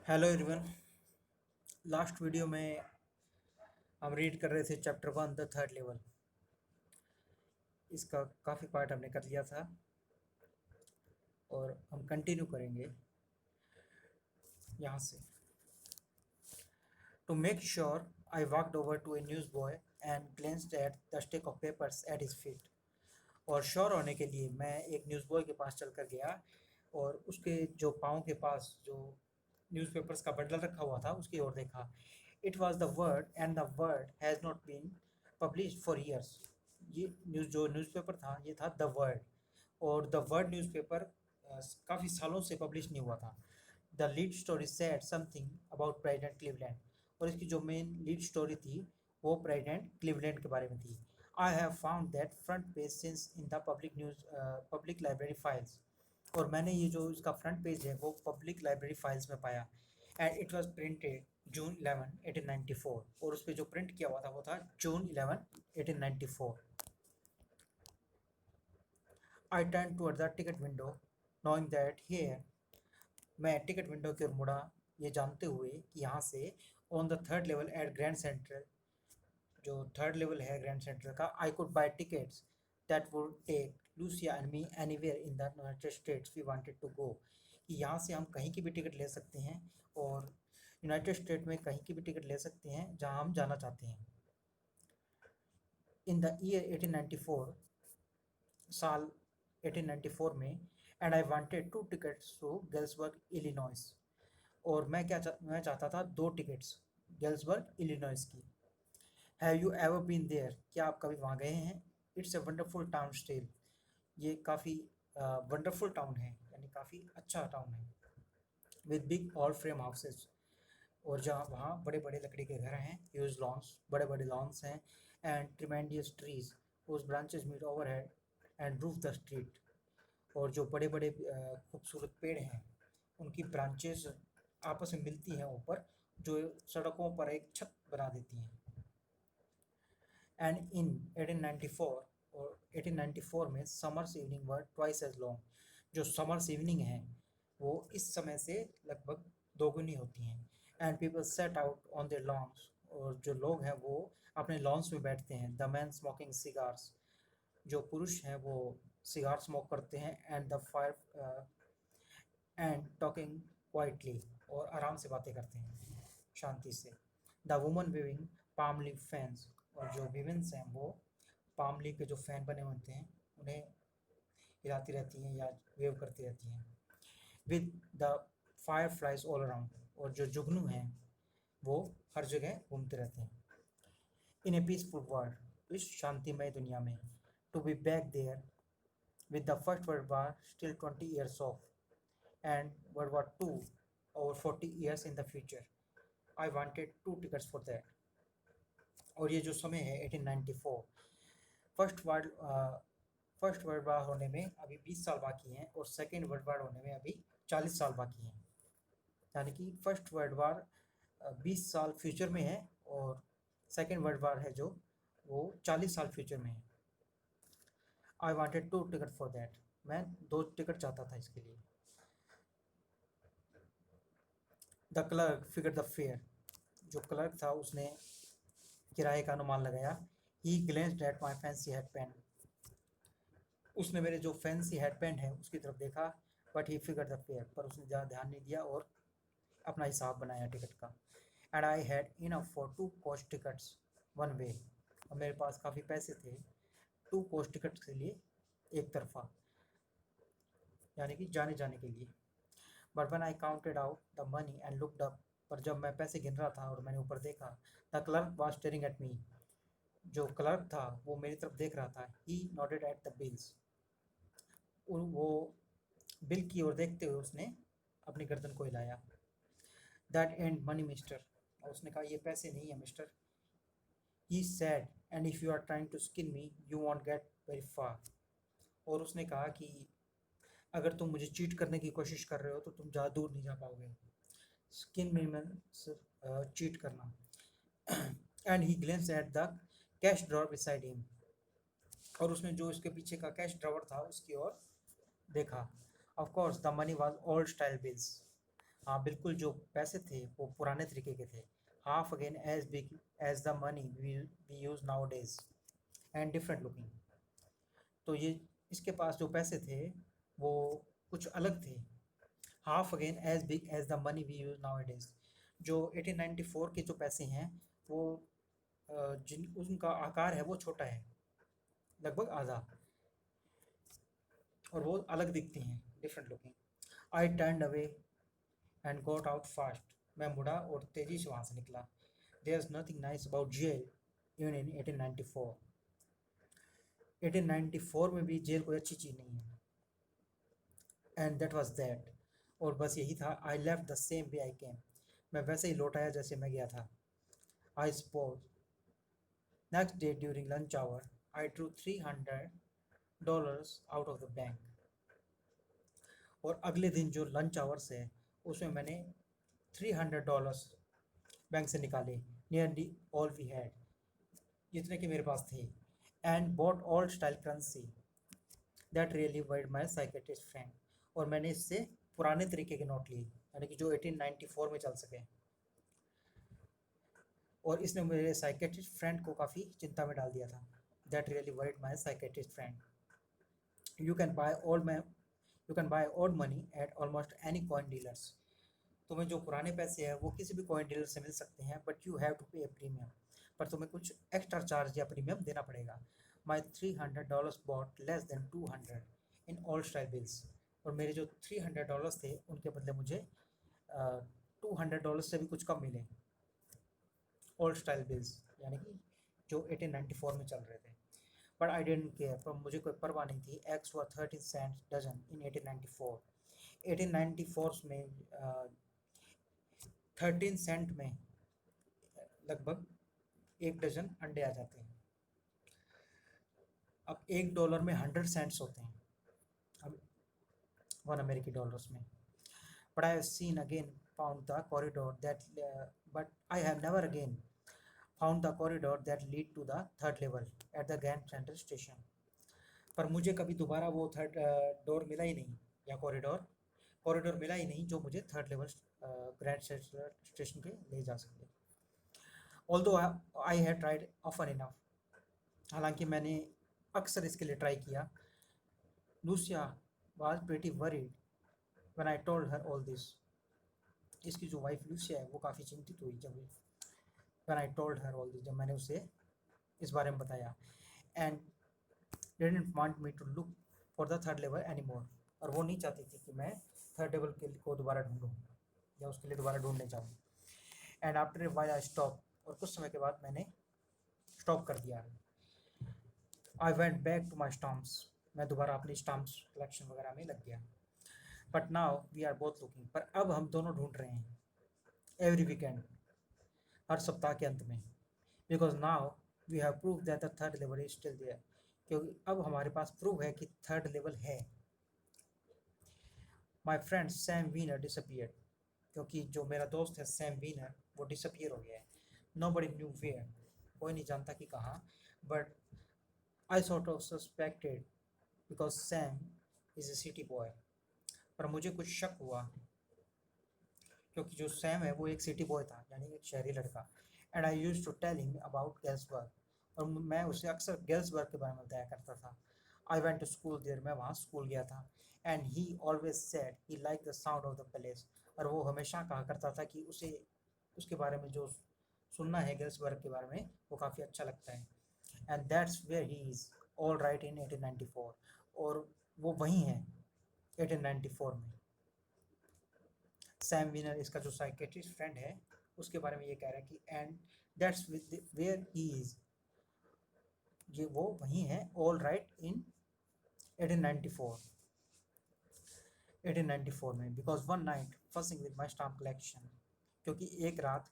Hello everyone. Last video में हम read कर रहे थे चैप्टर 1 द थर्ड लेवल। इसका काफ़ी पार्ट हमने कर लिया था और हम कंटिन्यू करेंगे यहाँ से। To make sure I walked over to a news boy and glanced at the stick of papers at his feet. और श्योर होने के लिए मैं एक न्यूज़ बॉय के पास चल कर गया और उसके जो पाँव के पास जो न्यूज़पेपर्स का बंडल रखा हुआ था उसकी ओर देखा। It was the World and the World has not been publish for years. ये जो न्यूज़पेपर था ये था द वर्ड, और द वर्ड न्यूज़पेपर काफ़ी सालों से पब्लिश नहीं हुआ था। The lead story said something about President Cleveland, और इसकी जो मेन लीड स्टोरी थी वो प्रेसिडेंट क्लीवलैंड के बारे में थी। I have found that front page since in the public library files, और मैंने ये जो इसका फ्रंट पेज है वो पब्लिक लाइब्रेरी फाइल्स में पाया। एंड इट वॉज प्रिंटेड जून 11 1894, और उस पर जो प्रिंट किया हुआ था वो था जून 11 1894। I turn toward the ticket window knowing that here, मैं टिकट विंडो की ओर मुड़ा ये जानते हुए कि यहाँ से on the third level at Grand Central, जो थर्ड लेवल है ग्रैंड सेंट्रल का, I could buy tickets that would take Louisa and me anywhere in the United States we wanted to go, कि यहाँ से हम कहीं की भी टिकट ले सकते हैं और यूनाइटेड स्टेट में कहीं की भी टिकट ले सकते हैं जहाँ हम जाना चाहते हैं। इन द ईयर 1894, साल 1894 में, and I wanted 2 tickets to Galesburg Illinois, और मैं चाहता था 2 टिकट्स गेल्सबर्ग इलिनॉइस की। Have you ever been there, क्या आप कभी वहाँ गए हैं? It's a wonderful town still, ये काफ़ी वंडरफुल टाउन है, यानी काफ़ी अच्छा टाउन है। With big all frame houses, और जहाँ वहाँ बड़े बड़े लकड़ी के घर हैं, ह्यूज लॉन्स, बड़े बड़े लॉन्स हैं, and tremendous trees whose branches meet overhead and roof the street, और जो बड़े बड़े खूबसूरत पेड़ हैं उनकी ब्रांचेस आपस में मिलती हैं ऊपर, जो सड़कों पर एक छत बना देती हैं। एंड इन 1894, और 1894 में summers evening were twice as long, जो समर्स इवनिंग हैं वो इस समय से लगभग दोगुनी होती हैं। And people set out on their lawns, और जो लोग हैं वो अपने लॉन्स में बैठते हैं। द मैन स्मोकिंग सिगार्स, जो पुरुष हैं वो सिगार स्मोक करते हैं। And the fire and talking quietly, और आराम से बातें करते हैं शांति से। The woman waving palm leaf fans, और जो विमेंस हैं वो पाम लीफ के जो फैन बने होते हैं उन्हें हिलाती रहती हैं या वेव करती रहती हैं। With the fire flies all around, और जो जुगनू हैं वो हर जगह घूमते रहते हैं। इन ए पीसफुल वर्ल्ड, इस शांतिमय दुनिया में, to be back there with the First World War still 20 years off and World War II over 40 years in the future. I wanted 2 tickets for that. और ये जो समय है 1894, first world first world war होने में अभी 20 साल बाकी हैं और सेकेंड वर्ल्ड वार होने में अभी 40 साल बाकी हैं। यानी कि फर्स्ट वर्ल्ड वार 20 साल फ्यूचर में है और सेकेंड वर्ल्ड वार है जो वो 40 साल फ्यूचर में है। I wanted 2 ticket for that, मैं 2 टिकट चाहता था इसके लिए। The clerk figure the fare, जो क्लर्क था उसने किराए का अनुमान लगाया। He glanced at my fancy head pen, उसने मेरे जो फैंसी हेड पेन है उसकी तरफ देखा। But he figure the fair, पर उसने ज़्यादा ध्यान नहीं दिया और अपना हिसाब बनाया टिकट का। And I had enough for 2 coach tickets one way, और मेरे पास काफ़ी पैसे थे 2 कोच टिकट्स के लिए, एक तरफा, यानी कि जाने जाने के लिए। But when I counted out the money and looked up, पर जब मैं पैसे गिन रहा था और मैंने ऊपर देखा, the clerk was staring at me, जो क्लर्क था वो मेरी तरफ देख रहा था। ही नॉटेड एट द बिल्स, वो बिल की ओर देखते हुए उसने अपनी गर्दन को हिलाया। दैट एंड मनी मिस्टर, और उसने कहा ये पैसे नहीं है mister. He said and if you are trying to skin me you won't get very far, और उसने कहा कि अगर तुम मुझे चीट करने की कोशिश कर रहे हो तो तुम ज़्यादा दूर नहीं जा पाओगे। स्किन मीन्स चीट करना। And he glens at the cash drawer beside him, और उसने जो इसके पीछे का कैश ड्रॉवर था उसकी ओर देखा। Of course the money was old style bills, हाँ बिल्कुल, जो पैसे थे वो पुराने तरीके के थे, half again as big as the money we use nowadays and different looking. तो ये इसके पास जो पैसे थे वो कुछ अलग थे, half again as big as the money we use nowadays. जो 1894 के जो पैसे हैं वो जिन उनका आकार है वो छोटा है, लगभग आधा, और वो अलग दिखती हैं, different looking. I turn away and got out fast. मैं मुड़ा और तेजी से वहाँ से निकला। There is nothing nice about jail even in 1894। 1894 में भी जेल कोई अच्छी चीज़ नहीं है। And that was that. और बस यही था। I left the same way I came. मैं वैसे ही लौट आया जैसे मैं गया था। I suppose next day during lunch hour I drew $300 out of the bank. और अगले दिन जो लंच आवर्स है उसमें मैंने $300 बैंक से निकाले, नियरली ऑल वी हैड, जितने कि मेरे पास थे, and bought old style currency that really worried my psychiatrist friend. और मैंने इससे पुराने तरीके के नोट लिए, यानी कि जो 1894 में चल सके। और इसने मेरे साइकेट्रिस्ट फ्रेंड को काफ़ी चिंता में डाल दिया था। That really worried my psychiatrist friend. You can buy old मैं you can buy old money at almost any coin dealers. तुम्हें जो पुराने पैसे हैं वो किसी भी कॉइन डीलर से मिल सकते हैं, बट यू हैव टू पे ए प्रीमियम। पर तुम्हें कुछ एक्स्ट्रा चार्ज या प्रीमियम देना पड़ेगा। My $300 bought less than 200 in old style bills. और मेरे जो $300 थे उनके बदले मुझे $200 से भी कुछ कम मिले, ओल्ड स्टाइल बिल्स, यानी कि जो 1894 में चल रहे थे। बट आई डेंट केयर, पर मुझे कोई परवाह नहीं थी। एक्स हुआ 13 सेंट डजन इन 1894। 1894 में 13 सेंट में लगभग एक डजन अंडे आ जाते हैं। अब $1 में 100 सेंट्स होते हैं, अब $1 में। But I have seen again found the corridor that but I have never again found the corridor that lead to the third level at the Grand Central station. पर मुझे कभी दोबारा वो थर्ड डोर मिला ही नहीं, या कॉरिडोर मिला ही नहीं जो मुझे third level grand Central station पे ले जा सके। Although I have tried often enough, हालांकि मैंने अक्सर इसके लिए ट्राई किया। Lucia was pretty worried when I told her all this. इसकी जो वाइफ लूसिया है वो काफ़ी चिंतित हुई जब when I told her all this, जब मैंने उसे इस बारे में बताया। And didn't want me to look for the third level anymore। और वो नहीं चाहती थी कि मैं थर्ड लेवल के को दोबारा ढूंढूं या उसके लिए दोबारा ढूंढने जाऊं। And after a while I stop, और कुछ समय के बाद मैंने स्टॉप कर दिया। I went back to my stamps. मैं दोबारा अपनी स्टाम्प्स कलेक्शन वगैरह में लग गया। But now we are both looking, पर अब हम दोनों ढूंढ रहे हैं, एवरी वीकेंड, हर सप्ताह के अंत में। Because now we have prove that the third level is still there. क्योंकि अब हमारे पास प्रूव है कि थर्ड लेवल है। My friend Sam Weiner disappeared. क्योंकि जो मेरा दोस्त है सैम वीनर वो डिसअपियर हो गया है। नो बडी न्यू वेयर, कोई नहीं जानता कि कहाँ। But I sort of suspected because Sam is a city boy. पर मुझे कुछ शक हुआ क्योंकि जो सैम है वो एक सिटी बॉय था, यानी एक शहरी लड़का। And I use to tell him about Galesburg, और मैं उसे अक्सर गेल्सबर्ग के बारे में बताया करता था। I went to school there, मैं वहाँ स्कूल गया था। And he always said he like the sound of the place. और वो हमेशा कहा करता था कि उसे उसके बारे में जो सुनना है गेल्सबर्ग के बारे में वो काफ़ी अच्छा लगता है। And that's where he is all right in 1894। और वो वहीं है 1894 में। सैम विनर, इसका जो साइकेट्रिस्ट फ्रेंड है, उसके बारे में ये कह रहा है कि and that's where he is, ये वो वहीं है, ऑल राइट इन 1894। 1894 में। Because one night fussing with my stamp collection. क्योंकि एक रात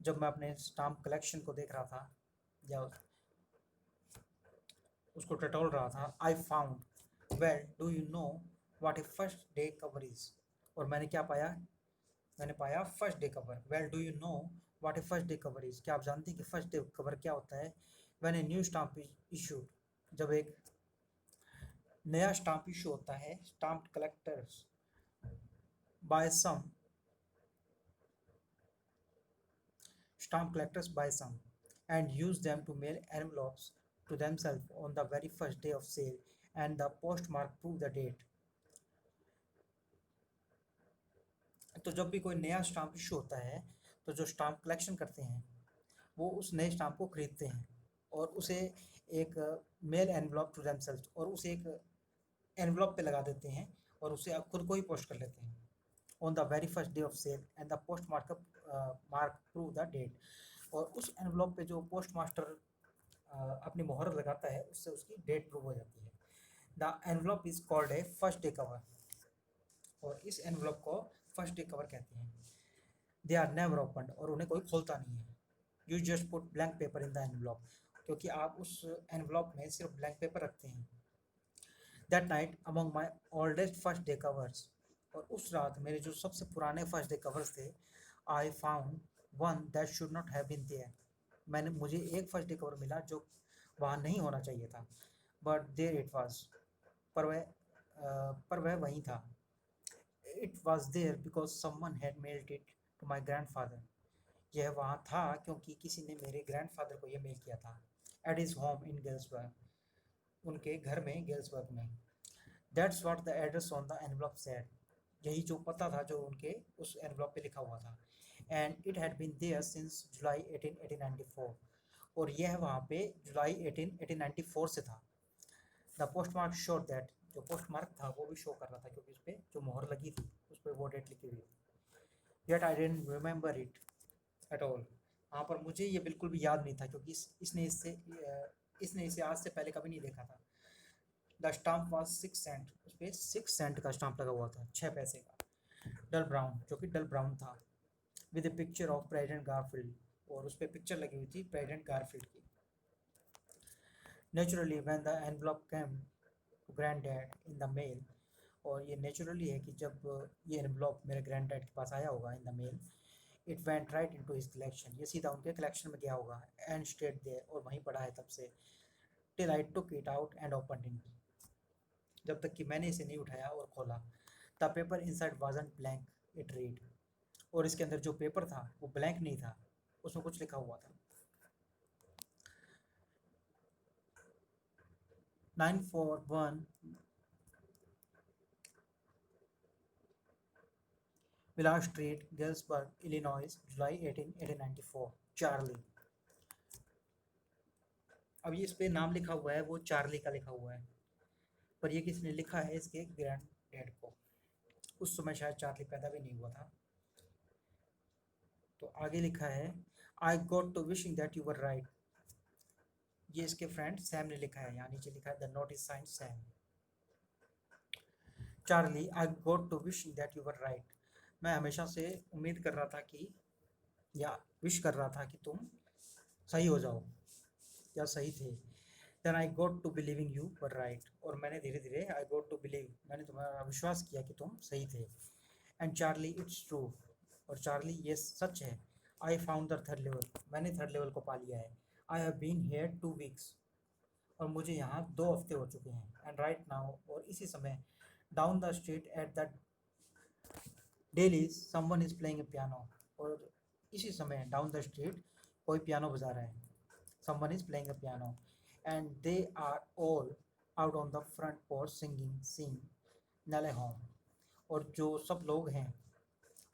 जब मैं अपने स्टाम्प कलेक्शन को देख रहा था या उसको टटोल रहा था, I found, well do you know what A first day cover is. और मैंने क्या पाया? मैंने पाया first day cover. Well do you know what A first day cover is. क्या आप जानते हैं कि फर्स्ट डे कवर क्या होता है? When a new stamp issued, जब एक नया स्टाम्प इशू होता है, stamp collectors bye some Stamp collectors buy some and use them to mail envelopes to themselves on the very first day of sale, and the postmark prove the date. तो जब भी कोई नया stamp issue होता है, तो जो stamp collection करते हैं वो उस नए स्टाम्प को खरीदते हैं और उसे एक मेल एनवलप टू देमसेल्व्स, और उसे एक एनवलप पे लगा देते हैं और उसे आप खुद को ही पोस्ट कर लेते हैं on the very first day of sale, and the post markup mark prove the date. और उस एनवलप पे जो पोस्ट मास्टर अपनी मोहर लगाता है उससे उसकी डेट प्रूव हो जाती है। The envelope is called a first day cover, और इस एनवलप को फर्स्ट डे कवर कहते हैं। दे आर नेवर ओपनड, और उन्हें कोई खोलता नहीं है। You just put blank paper in the envelope, क्योंकि आप उस एनवलप में सिर्फ ब्लैंक पेपर रखते हैं। That night among my oldest first day covers, और उस रात मेरे जो सबसे पुराने फर्स्ट डे कवर्स थे, I found one that should not have been there, मुझे एक फर्स्ट डे कवर मिला जो वहाँ नहीं होना चाहिए था, बट देयर इट वॉज, पर वह वहीं था। It was there because someone had mailed it to my grandfather, यह वहाँ था क्योंकि किसी ने मेरे ग्रैंडफादर को यह मेल किया था। At his home in Galesburg, उनके घर में गेल्सबर्ग में। That's what the address on the envelope said, यही जो पता था जो उनके उस एनवलप पे लिखा हुआ था। And it had been there since July 1894, और यह वहाँ पे जुलाई 1894 से था। द पोस्टमार्क शोड दैट, जो पोस्टमार्क था वो भी शो कर रहा था क्योंकि उस पर जो मोहर लगी थी उस पर वो डेट लिखी हुई थी। Yet I didn't remember it at all, वहाँ पर मुझे ये बिल्कुल भी याद नहीं था क्योंकि इसने इसे आज से पहले कभी नहीं देखा था। द स्टाम्प वॉज 6 सेंट, उस पर 6 सेंट का स्टाम्प लगा हुआ था, 6 पैसे का। डल ब्राउन, जो कि डल ब्राउन था, with a picture of President Garfield, और उस पर पिक्चर लगी हुई थी प्रेसिडेंट गारफील्ड की। Naturally when the envelope came to grandad in the mail, और ये नेचुरली है कि जब ये एनवलप मेरे ग्रैंड डैड के पास आया होगा in the mail, it went right into his collection, ये सीधा उनके कलेक्शन में गया होगा। एंड स्टेड देयर, और वहीं पड़ा है तब से। Till I took it out and open it, जब तक कि मैंने इसे नहीं उठाया और खोला। The paper inside wasn't blank, it read, और इसके अंदर जो पेपर था वो ब्लैंक नहीं था, उसमें कुछ लिखा हुआ था। 941 विलास स्ट्रीट, गेल्सबर्ग, इलिनॉइस, जुलाई 1894। चार्ली, अब ये इस पे नाम लिखा हुआ है वो चार्ली का लिखा हुआ है, पर ये किसने लिखा है? इसके ग्रैंड डैड को। उस समय शायद चार्ली पैदा भी नहीं हुआ था। तो आगे लिखा है, I got to wishing that you were right, ये इसके फ्रेंड सैम ने लिखा है, यहाँ नीचे लिखा है the note is signed Sam. Charlie, I got to wishing that you were right, मैं हमेशा से उम्मीद कर रहा था कि, या विश कर रहा था कि तुम सही हो जाओ या सही थे। Then I got to believing you were right, और मैंने धीरे धीरे आई गॉट टू बिलीव, मैंने तुम्हारा विश्वास किया कि तुम सही थे। एंड चार्ली, इट्स ट्रू, और चार्ली ये सच है। I found the third level, मैंने थर्ड लेवल को पा लिया है। I have been here 2 weeks, और मुझे यहाँ 2 हफ्ते हो चुके हैं। एंड राइट नाउ, और इसी समय, down the street at the deli someone is playing a piano, और इसी समय डाउन द स्ट्रीट कोई पियानो बजा रहा है। Someone is playing a piano, and they are all out on the front porch singing sing Nellie home, और जो सब लोग हैं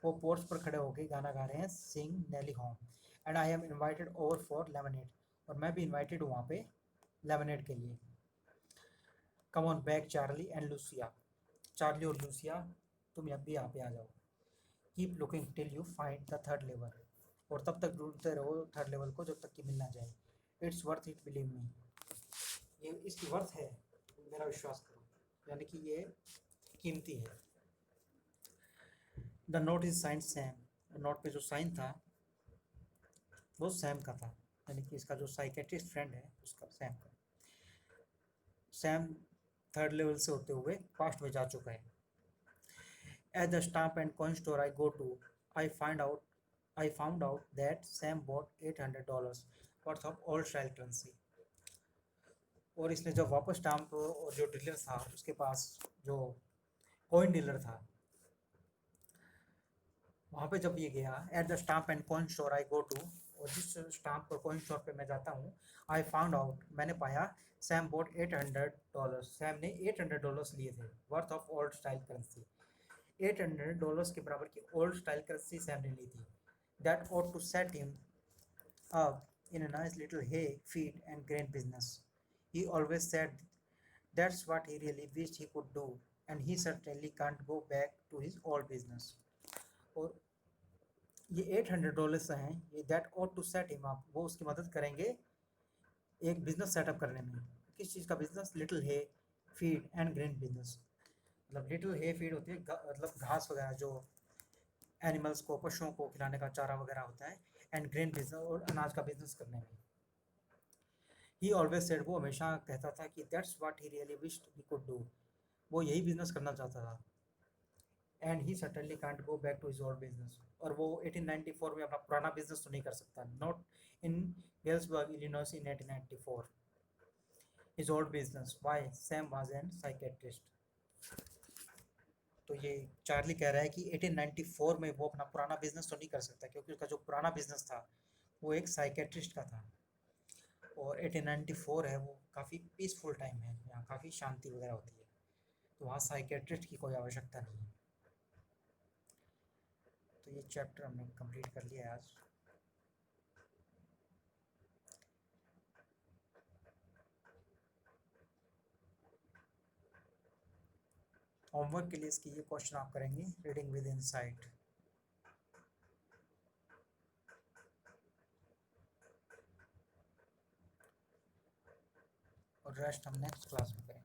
वो पोर्च पर खड़े होकर गाना गा रहे हैं, sing Nellie home. And I am invited over for lemonade, और मैं भी इन्वाइटेड हूँ वहाँ पे लेमनेड के लिए। Come on back Charlie and Lucia, Charlie और लूसिया तुम अब भी यहाँ पे आ जाओ। Keep looking till you find the third level, और तब तक ढूंढते रहो थर्ड लेवल को जब तक कि मिल ना जाए। It's worth it, believe me, ये इसकी वर्थ है, मेरा विश्वास करो, यानी कि ये कीमती है। The note is sine Sam, note पे जो साइन था वो सैम का था, यानी कि इसका जो साइकेट्रिस्ट फ्रेंड है उसका, सैम का। सैम थर्ड लेवल से होते हुए पास्ट में जा चुका है। At the stamp and coin store I go to, I found out that Sam bought $800 worth of old style currency, और इसने जब वापस स्टाम्प और जो डीलर था उसके पास, जो कॉइन डीलर था, वहाँ पे जब ये गया, at the stamp and coin store I go to, और जिस स्टाम्प और कॉइन शॉप पे मैं जाता हूँ, आई फाउंड आउट, मैंने पाया, सैम बोट $800, सैम ने $800 लिए थे, worth of old style currency. $800 के बराबर की ओल्ड स्टाइल करेंसी सैम ने ली थी। That ought to set him up in a nice little hay, feed and grain business. He always said that's what he really wished he could do, and he certainly can't go back to his old business. और ये $800 हैं, ये that ought to set him up, वो उसकी मदद करेंगे एक business setup करने में। किस चीज़ का business? Little hay feed and grain business. मतलब लिटिल हे फीड होती है मतलब घास वगैरह जो एनिमल्स को, पशुओं को खिलाने का चारा वगैरह होता है, एंड ग्रेन बिजनेस और अनाज का बिजनेस करने में। ही ऑलवेज सेड, वो हमेशा कहता था कि that's what he really wished he could do, वो यही बिजनेस करना चाहता था। And he certainly can't go back to his old business, और वो 1894 में अपना पुराना बिजनेस तो नहीं कर सकता, not in Galesburg Illinois in 1894। His old business, why? Sam was an psychiatrist. तो ये चार्ली कह रहा है कि 1894 में वो अपना पुराना बिजनेस तो नहीं कर सकता, क्योंकि उसका जो पुराना बिजनेस था वो एक साइकेट्रिस्ट का था, और 1894 है वो काफ़ी पीसफुल टाइम है, यहाँ काफ़ी शांति वगैरह होती है, तो वहाँ साइकेट्रिस्ट की कोई आवश्यकता नहीं है। तो ये चैप्टर हमने कंप्लीट कर लिया है आज। होमवर्क के लिए इसकी ये क्वेश्चन आप करेंगे, रीडिंग विद इनसाइट, और रेस्ट हम नेक्स्ट क्लास में करेंगे।